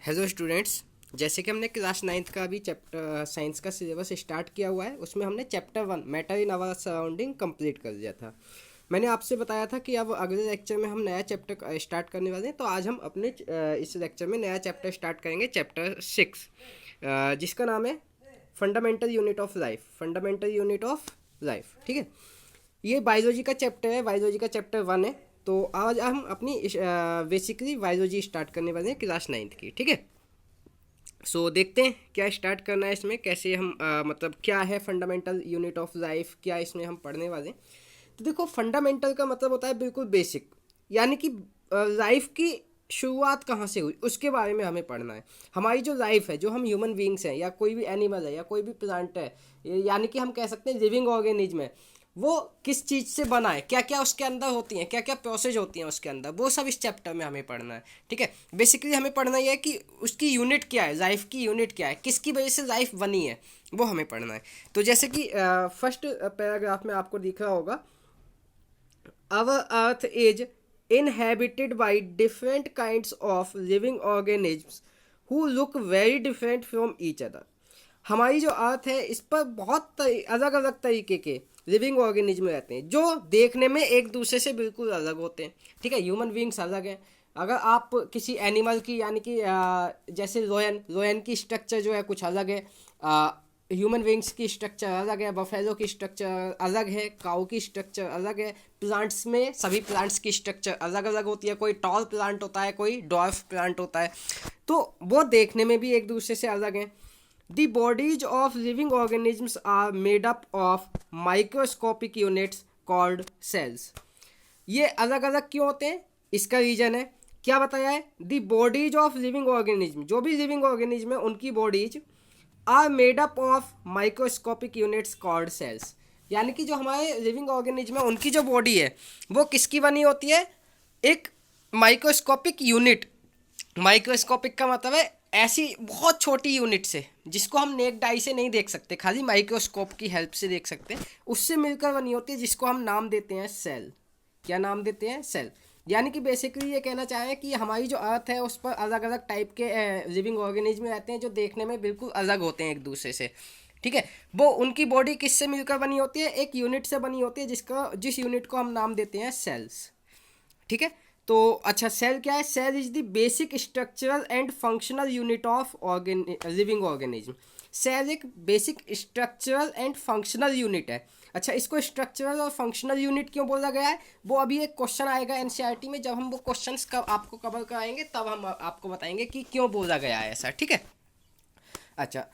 Hello students, जैसे कि हमने क्लास नाइन्थ का अभी चैप्टर साइंस का सिलेबस स्टार्ट किया हुआ है। उसमें हमने chapter 1 matter in our surrounding complete कर दिया था। मैंने आपसे बताया था कि अब अगले लेक्चर में हम नया चैप्टर स्टार्ट करने वाले हैं। तो आज हम अपने इस लेक्चर में नया चैप्टर स्टार्ट करेंगे, चैप्टर 6, जिसका नाम है fundamental unit of life. Fundamental unit of life, ठीक है। ये बायोलॉजी का चैप्टर है, बायोलॉजी का चैप्टर 1 है। तो आज हम अपनी बेसिकली बायोलॉजी स्टार्ट करने वाले हैं क्लास नाइन्थ की, ठीक है। सो देखते हैं क्या स्टार्ट करना है इसमें, कैसे हम मतलब क्या है फंडामेंटल यूनिट ऑफ लाइफ, क्या इसमें हम पढ़ने वाले हैं। तो देखो, फंडामेंटल का मतलब होता है बिल्कुल बेसिक, यानी कि लाइफ की शुरुआत कहाँ से हुई उसके बारे में हमें पढ़ना है। हमारी जो लाइफ है, जो हम ह्यूमन बींग्स हैं या कोई भी एनिमल है या कोई भी प्लांट है, यानी कि हम कह सकते हैं लिविंग ऑर्गेनिज्म है, वो किस चीज़ से बना है, क्या क्या उसके अंदर होती हैं, क्या क्या प्रोसेस होती हैं उसके अंदर, वो सब इस चैप्टर में हमें पढ़ना है, ठीक है। बेसिकली हमें पढ़ना ये है कि उसकी यूनिट क्या है, लाइफ की यूनिट क्या है, किसकी वजह से लाइफ बनी है, वो हमें पढ़ना है। तो जैसे कि फर्स्ट पैराग्राफ में आपको दिख रहा होगा, our earth is inhabited by different kinds of living organisms who look very different from each other। हमारी जो अर्थ है, इस पर बहुत अलग अलग तरीके के लिविंग ऑर्गेनिज्म रहते हैं जो देखने में एक दूसरे से बिल्कुल अलग होते हैं, ठीक है। ह्यूमन बींग्स अलग हैं। अगर आप किसी एनिमल की, यानी कि जैसे लोयन लोयन की स्ट्रक्चर जो है कुछ अलग है, ह्यूमन बींग्स की स्ट्रक्चर अलग है, बफेलो की स्ट्रक्चर अलग है, काऊ की स्ट्रक्चर अलग है। प्लांट्स में सभी प्लांट्स की स्ट्रक्चर अलग अलग होती है, कोई टॉल प्लांट होता है, कोई डॉर्फ प्लांट होता है, तो वो देखने में भी एक दूसरे से अलग हैं। The bodies of living organisms are made up of microscopic units called cells। ये अलग अलग क्यों होते हैं, इसका रीजन है, क्या बताया है। The bodies of living organism, जो भी लिविंग ऑर्गेनिज्म है उनकी bodies are made up of microscopic units called cells. यानी कि जो हमारे लिविंग ऑर्गेनिज्म है उनकी जो बॉडी है वो किसकी बनी होती है, एक माइक्रोस्कोपिक यूनिट। माइक्रोस्कोपिक का मतलब है ऐसी बहुत छोटी यूनिट से, जिसको हम नेक डाई से नहीं देख सकते, खाली माइक्रोस्कोप की हेल्प से देख सकते हैं, उससे मिलकर बनी होती है, जिसको हम नाम देते हैं सेल। क्या नाम देते हैं, सेल। यानी कि बेसिकली ये कहना चाहें कि हमारी जो अर्थ है उस पर अलग अलग टाइप के लिविंग ऑर्गेनिज्म रहते हैं जो देखने में बिल्कुल अलग होते हैं एक दूसरे से, ठीक है। वो उनकी बॉडी किससे मिलकर बनी होती है, एक यूनिट से बनी होती है, जिस यूनिट को हम नाम देते हैं सेल्स, ठीक है। तो अच्छा, सेल क्या है, cell is the basic structural and functional unit of living organism. Cell एक basic structural and functional unit है। अच्छा, इसको स्ट्रक्चरल और फंक्शनल यूनिट क्यों बोला गया है, वो अभी एक क्वेश्चन आएगा एनसीईआरटी में, जब हम वो क्वेश्चंस का आपको कवर कराएंगे तब हम आपको बताएंगे कि क्यों बोला गया है ऐसा, ठीक है। अच्छा,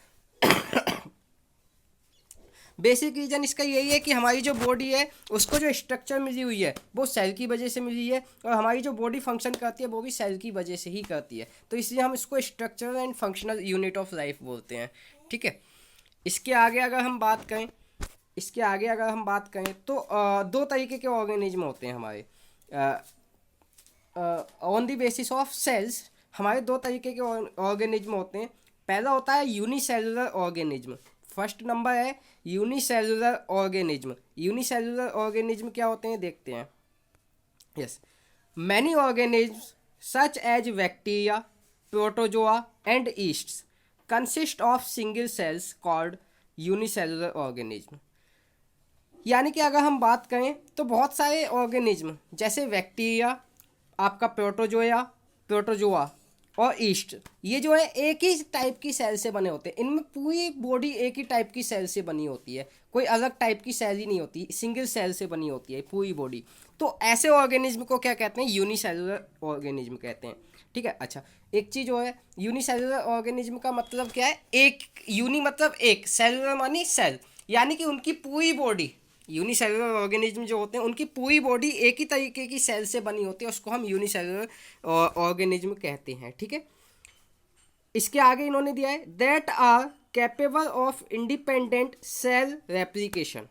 बेसिक रीजन इसका यही है कि हमारी जो बॉडी है उसको जो स्ट्रक्चर मिली हुई है वो सेल की वजह से मिली है, और हमारी जो बॉडी फंक्शन करती है वो भी सेल की वजह से ही करती है। तो इसलिए हम इसको structural and functional unit of life बोलते हैं, ठीक है। इसके आगे अगर हम बात करें, तो दो तरीके के ऑर्गेनिज्म होते हैं हमारे। On the basis of cells हमारे दो तरीके के ऑर्गेनिज्म होते हैं। पहला होता है यूनिसेलुलर ऑर्गेनिज्म। फर्स्ट नंबर है यूनिसेलुलर ऑर्गेनिज्म। यूनिसेलुलर ऑर्गेनिज्म क्या होते हैं, देखते हैं। Yes, many organism such as bacteria, protozoa and yeasts consist of single cells called unicellular organism. यानी कि अगर हम बात करें तो बहुत सारे ऑर्गेनिज्म, जैसे बैक्टीरिया, आपका प्रोटोजोआ और ईस्ट, ये जो है एक ही टाइप की सेल से बने होते हैं। इनमें पूरी बॉडी एक ही टाइप की सेल से बनी होती है, कोई अलग टाइप की सेल ही नहीं होती, सिंगल सेल से बनी होती है पूरी बॉडी। तो ऐसे ऑर्गेनिज्म को क्या कहते हैं, यूनिसेलुलर ऑर्गेनिज्म कहते हैं, ठीक है। अच्छा, एक चीज़ जो है, यूनिसेलुलर ऑर्गेनिज्म का मतलब क्या है, एक यूनि मतलब एक, सेलुलर मानी सेल, यानी कि उनकी पूरी बॉडी, यूनिसेलुलर ऑर्गेनिज्म जो होते हैं उनकी पूरी बॉडी एक ही तरीके की सेल से बनी होती है, उसको हम यूनिसेलुलर ऑर्गेनिज्म कहते हैं, ठीक है। इसके आगे इन्होंने दिया है that are capable of independent cell replication.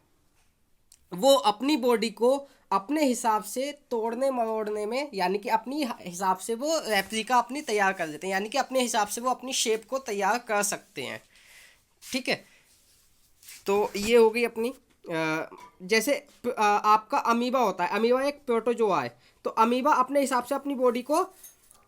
वो अपनी बॉडी को अपने हिसाब से तोड़ने मरोड़ने में, यानी कि अपनी हिसाब से वो रेप्लिका अपनी तैयार कर लेते हैं, यानी कि अपने हिसाब से वो अपनी शेप को तैयार कर सकते हैं, ठीक है। तो ये हो गई अपनी जैसे आपका अमीबा होता है, अमीबा एक प्रोटोजोआ है, तो अमीबा अपने हिसाब से अपनी बॉडी को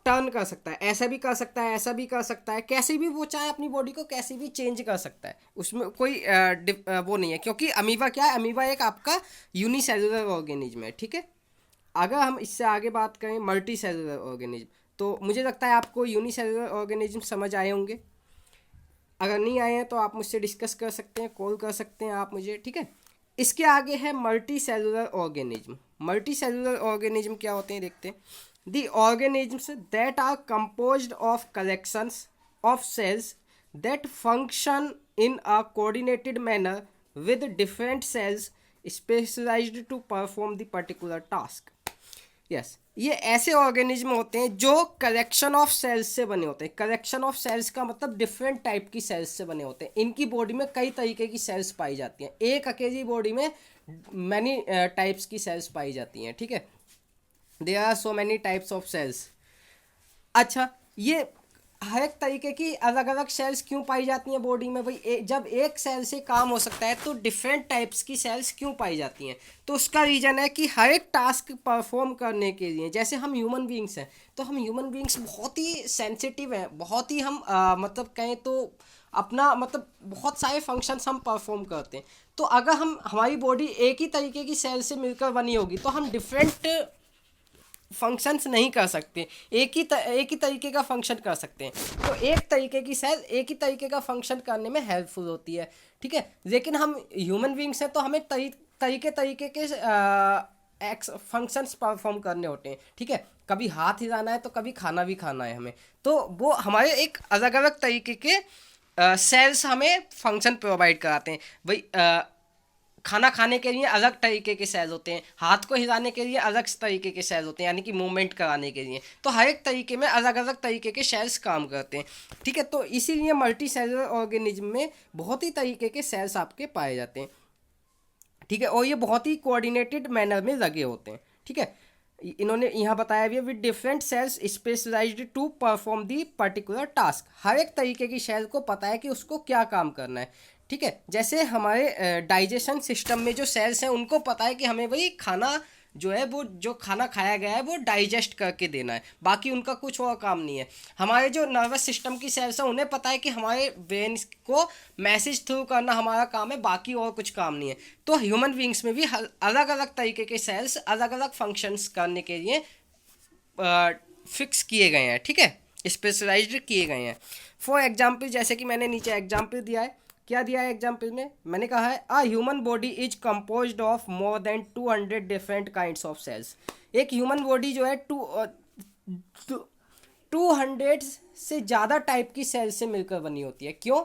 टर्न कर सकता है, ऐसा भी कर सकता है, ऐसा भी कर सकता है, कैसे भी वो चाहे अपनी बॉडी को कैसे भी चेंज कर सकता है, उसमें कोई वो नहीं है, क्योंकि अमीबा क्या है, अमीबा एक आपका यूनिसेलुलर ऑर्गेनिज्म है, ठीक है। अगर हम इससे आगे बात करें मल्टी सेलुलर ऑर्गेनिज्म, तो मुझे लगता है आपको यूनिसेलुलर ऑर्गेनिज्म समझ आए होंगे। अगर नहीं आए हैं तो आप मुझसे डिस्कस कर सकते हैं, कॉल कर सकते हैं आप मुझे, ठीक है। इसके आगे है multi cellular organism. Multi cellular organism क्या होते हैं देखते हैं। The organisms that are composed of collections of cells that function in a coordinated manner with different cells specialised to perform the particular task. Yes, ये ऐसे organism होते हैं जो कलेक्शन ऑफ सेल्स से बने होते हैं। कलेक्शन ऑफ सेल्स का मतलब डिफरेंट टाइप की सेल्स से बने होते हैं। इनकी बॉडी में कई तरीके की सेल्स पाई जाती हैं, एक अकेली बॉडी में मैनी टाइप्स की सेल्स पाई जाती हैं, ठीक है। There are so many types of cells. अच्छा, ये हर एक तरीके की अलग अलग सेल्स क्यों पाई जाती हैं बॉडी में भाई? जब एक सेल से काम हो सकता है तो डिफरेंट टाइप्स की सेल्स क्यों पाई जाती हैं? तो उसका रीज़न है कि हर एक टास्क परफॉर्म करने के लिए, जैसे हम ह्यूमन बींग्स हैं, तो हम ह्यूमन बींग्स बहुत ही सेंसिटिव हैं, बहुत ही हम मतलब कहें तो अपना मतलब बहुत सारे फंक्शंस हम परफॉर्म करते हैं। तो अगर हमारी बॉडी एक ही तरीके की सेल से मिलकर बनी होगी तो हम डिफरेंट फंक्शंस नहीं कर सकते, एक ही तरीके का फंक्शन कर सकते हैं। तो एक तरीके की सेल एक ही तरीके का फंक्शन करने में हेल्पफुल होती है, ठीक है। लेकिन हम ह्यूमन बींग्स हैं तो हमें तरीके के फंक्शंस परफॉर्म करने होते हैं, ठीक है। कभी हाथ हिलाना है तो कभी खाना भी खाना है हमें, तो वो हमारे एक अलग अलग तरीके के सेल्स हमें फंक्शन प्रोवाइड कराते हैं भाई। खाना खाने के लिए अलग तरीके के सेल होते हैं, हाथ को हिलाने के लिए अलग तरीके के सेल होते हैं, यानी कि मूवमेंट कराने के लिए। तो हर एक तरीके में अलग अलग तरीके के सेल्स काम करते हैं, ठीक है। तो इसीलिए मल्टी सेलुलर ऑर्गेनिज्म में बहुत ही तरीके के सेल्स आपके पाए जाते हैं, ठीक है। और ये बहुत ही कोऑर्डिनेटेड मैनर में लगे होते हैं, ठीक है। इन्होंने यहाँ बताया भी है with different cells specialised to perform the particular task. हर एक तरीके की सेल को पता है कि उसको क्या काम करना है, ठीक है। जैसे हमारे डाइजेशन सिस्टम में जो सेल्स हैं उनको पता है कि हमें भाई खाना जो है वो जो खाना खाया गया है वो डाइजेस्ट करके देना है, बाकी उनका कुछ और काम नहीं है। हमारे जो नर्वस सिस्टम की सेल्स हैं उन्हें पता है कि हमारे ब्रेन को मैसेज थ्रू करना हमारा काम है, बाकी और कुछ काम नहीं है। तो ह्यूमन बींग्स में भी अलग अलग तरीके के सेल्स अलग अलग फंक्शंस करने के लिए फिक्स किए गए हैं, ठीक है, स्पेशलाइज्ड किए गए हैं। फॉर एग्जाम्पल, जैसे कि मैंने नीचे एग्जाम्पल दिया है, क्या दिया है एग्जाम्पल में, मैंने कहा है a human body is composed of more than 200 different kinds of cells. एक ह्यूमन बॉडी जो है 200 से ज़्यादा टाइप की सेल से मिलकर बनी होती है। क्यों?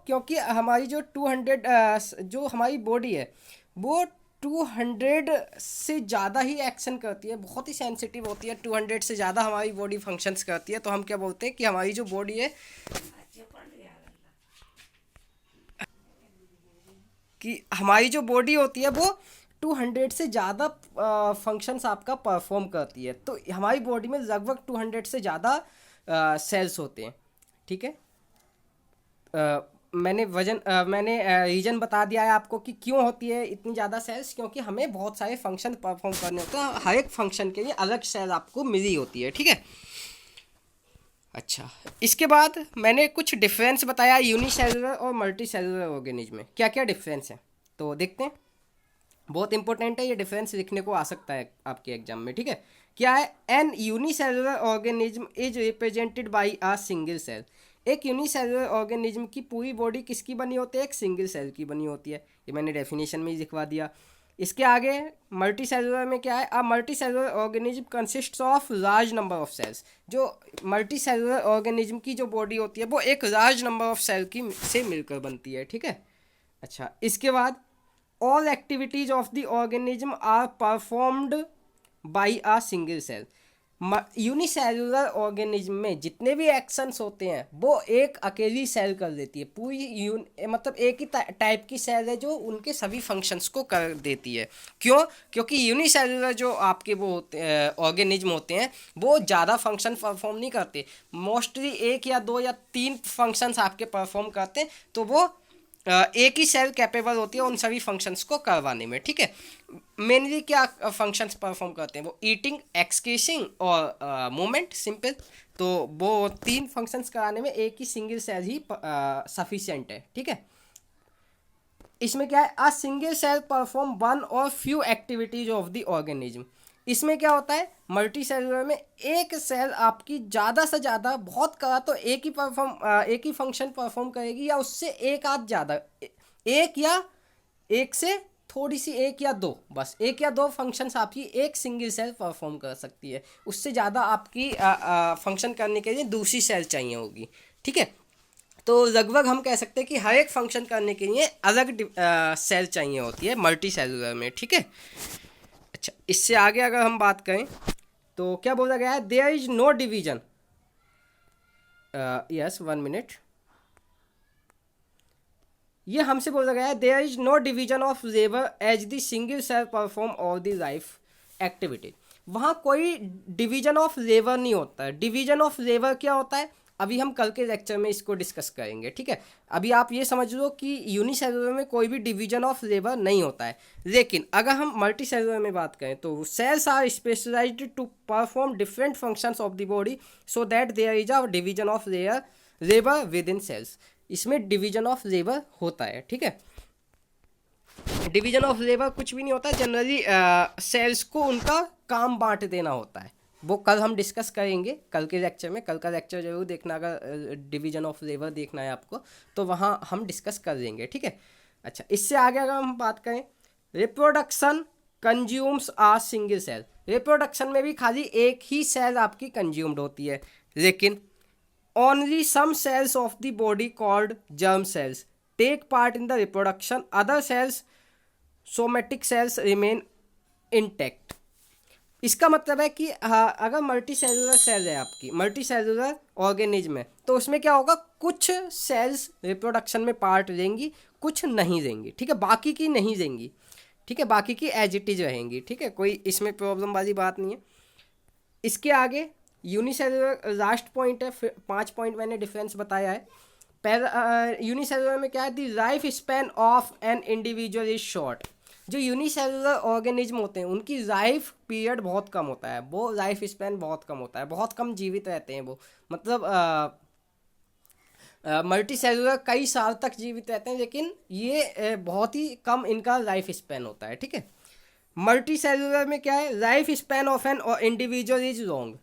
क्योंकि हमारी जो 200 जो हमारी बॉडी है वो 200 से ज़्यादा ही एक्शन करती है, बहुत ही सेंसिटिव होती है। 200 से ज़्यादा हमारी बॉडी फंक्शंस करती है, तो हम क्या बोलते हैं कि हमारी जो बॉडी है कि हमारी जो बॉडी होती है वो 200 से ज़्यादा फंक्शंस आपका परफॉर्म करती है। तो हमारी बॉडी में लगभग 200 से ज़्यादा सेल्स होते हैं, ठीक है। मैंने रीज़न बता दिया है आपको कि क्यों होती है इतनी ज़्यादा सेल्स, क्योंकि हमें बहुत सारे फंक्शन परफॉर्म करने होते हैं, हर एक फंक्शन के लिए अलग सेल आपको मिली होती है, ठीक है। अच्छा, इसके बाद मैंने कुछ डिफरेंस बताया यूनिसेलुलर और मल्टी सेलुलर ऑर्गेनिज्म में क्या क्या डिफरेंस है, तो देखते हैं। बहुत इंपॉर्टेंट है, ये डिफरेंस लिखने को आ सकता है आपके एग्जाम में, ठीक है। क्या है? An unicellular organism is represented by a single cell. एक यूनिसेलुलर ऑर्गेनिज्म की पूरी बॉडी किसकी बनी होती है? एक सिंगल सेल की बनी होती है। ये मैंने डेफिनेशन में ही लिखवा दिया। इसके आगे मल्टी सेलुलर में क्या है? A multi cellular organism consists of large number of cells. जो मल्टी सेलुलर ऑर्गेनिज्म की जो बॉडी होती है वो एक लार्ज नंबर ऑफ सेल की से मिलकर बनती है, ठीक है। अच्छा, इसके बाद all activities of the organism are performed by a single cell. Unicellular organism में जितने भी एक्शंस होते हैं वो एक अकेली सेल कर देती है। पूरी मतलब एक ही टाइप की सेल है जो उनके सभी फंक्शंस को कर देती है। क्यों? क्योंकि यूनिसेलुलर जो आपके वो ऑर्गेनिज्म होते हैं वो ज़्यादा फंक्शन परफॉर्म नहीं करते, मोस्टली एक या दो या तीन फंक्शंस आपके परफॉर्म करते हैं। तो वो एक ही सेल कैपेबल होती है उन सभी फंक्शंस को करवाने में, ठीक है। मेनली क्या फंक्शंस परफॉर्म करते हैं वो, ईटिंग, एक्सक्रीसिंग और मूवमेंट, सिंपल। तो वो 3 फंक्शंस कराने में एक ही सिंगल सेल ही सफिशिएंट है, ठीक है। इसमें क्या है, a single cell perform one or few activities of the organism. इसमें क्या होता है, मल्टी सेलुलर में एक सेल आपकी ज़्यादा से ज़्यादा, बहुत करा तो एक ही फंक्शन परफॉर्म करेगी, या उससे एक आध ज़्यादा, एक या एक से थोड़ी सी, एक या दो, बस एक या दो फंक्शंस आपकी एक सिंगल सेल परफॉर्म कर सकती है। उससे ज़्यादा आपकी फंक्शन करने के लिए दूसरी सेल चाहिए होगी, ठीक है। तो लगभग हम कह सकते हैं कि हर एक फंक्शन करने के लिए अलग सेल चाहिए होती है मल्टी सेलुलर में, ठीक है। अच्छा, इससे आगे अगर हम बात करें तो क्या बोला गया है, there is no division, yes 1 minute, ये हमसे बोला गया है there is no division of labour as the single cell perform all the life activity. वहाँ कोई डिवीजन ऑफ लेबर नहीं होता है। डिवीजन ऑफ लेबर क्या होता है, अभी हम कल के लेक्चर में इसको डिस्कस करेंगे, ठीक है। अभी आप ये समझ लो कि यूनिसेलुलर में कोई भी डिवीजन ऑफ लेबर नहीं होता है। लेकिन अगर हम मल्टी सेलुलर में बात करें तो cells are specialized to perform different functions of the body so that there is a division of labour within cells. इसमें डिवीजन ऑफ लेबर होता है, ठीक है। डिवीजन ऑफ लेबर कुछ भी नहीं होता, जनरली सेल्स को उनका काम बांट देना होता है। वो कल हम डिस्कस करेंगे, कल के लेक्चर में। कल का लेक्चर जरूर देखना, अगर डिवीजन ऑफ लेबर देखना है आपको तो वहाँ हम डिस्कस कर देंगे, ठीक है। अच्छा, इससे आगे अगर हम बात करें, रिप्रोडक्शन कंज्यूम्स आ सिंगल सेल। रिप्रोडक्शन में भी खाली एक ही सेल आपकी कंज्यूम्ड होती है, लेकिन only some cells of the body called germ cells take part in the reproduction. Other cells, somatic cells, remain intact. इसका मतलब है कि अगर मल्टी सेलुलर सेल है आपकी, मल्टी सेलुलर ऑर्गेनिज्म है, तो उसमें क्या होगा, कुछ सेल्स रिप्रोडक्शन में पार्ट लेंगी, कुछ नहीं लेंगी, ठीक है। बाकी की नहीं लेंगी, ठीक है। बाकी की एज इट इज रहेंगी, ठीक है। कोई इसमें प्रॉब्लम वाली बात नहीं है। इसके आगे यूनिसेलुलर लास्ट पॉइंट है, 5 पॉइंट मैंने डिफरेंस बताया है। पहला, यूनिसेलुलर में क्या है, the life span of an individual is short. जो यूनिसेलुलर ऑर्गेनिज्म होते हैं उनकी लाइफ पीरियड बहुत कम होता है, वो लाइफ स्पैन बहुत कम होता है, बहुत कम जीवित रहते हैं वो। मतलब मल्टी सेलुलर कई साल तक जीवित रहते हैं, लेकिन ये बहुत ही कम इनका लाइफ स्पैन होता है, ठीक है। मल्टी सेलुलर में क्या है, life span of an individual is long.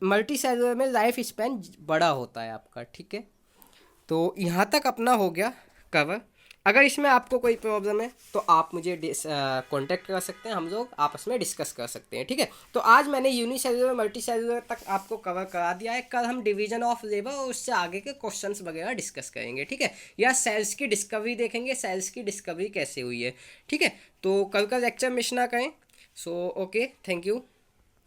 Multi cellular में लाइफ स्पैन बड़ा होता है आपका, ठीक है। तो यहाँ तक अपना हो गया कवर। अगर इसमें आपको कोई प्रॉब्लम है तो आप मुझे कांटेक्ट कर सकते हैं, हम लोग आपस में डिस्कस कर सकते हैं, ठीक है। तो आज मैंने यूनिसेलुलर मल्टी सेलुलर तक आपको कवर करा दिया है। कल हम डिवीजन ऑफ लेबर और उससे आगे के क्वेश्चंस वगैरह डिस्कस करेंगे, ठीक है। या सेल्स की डिस्कवरी देखेंगे, सेल्स की डिस्कवरी कैसे हुई है, ठीक है। तो कल का लेक्चर मिस ना करें। So okay, thank you.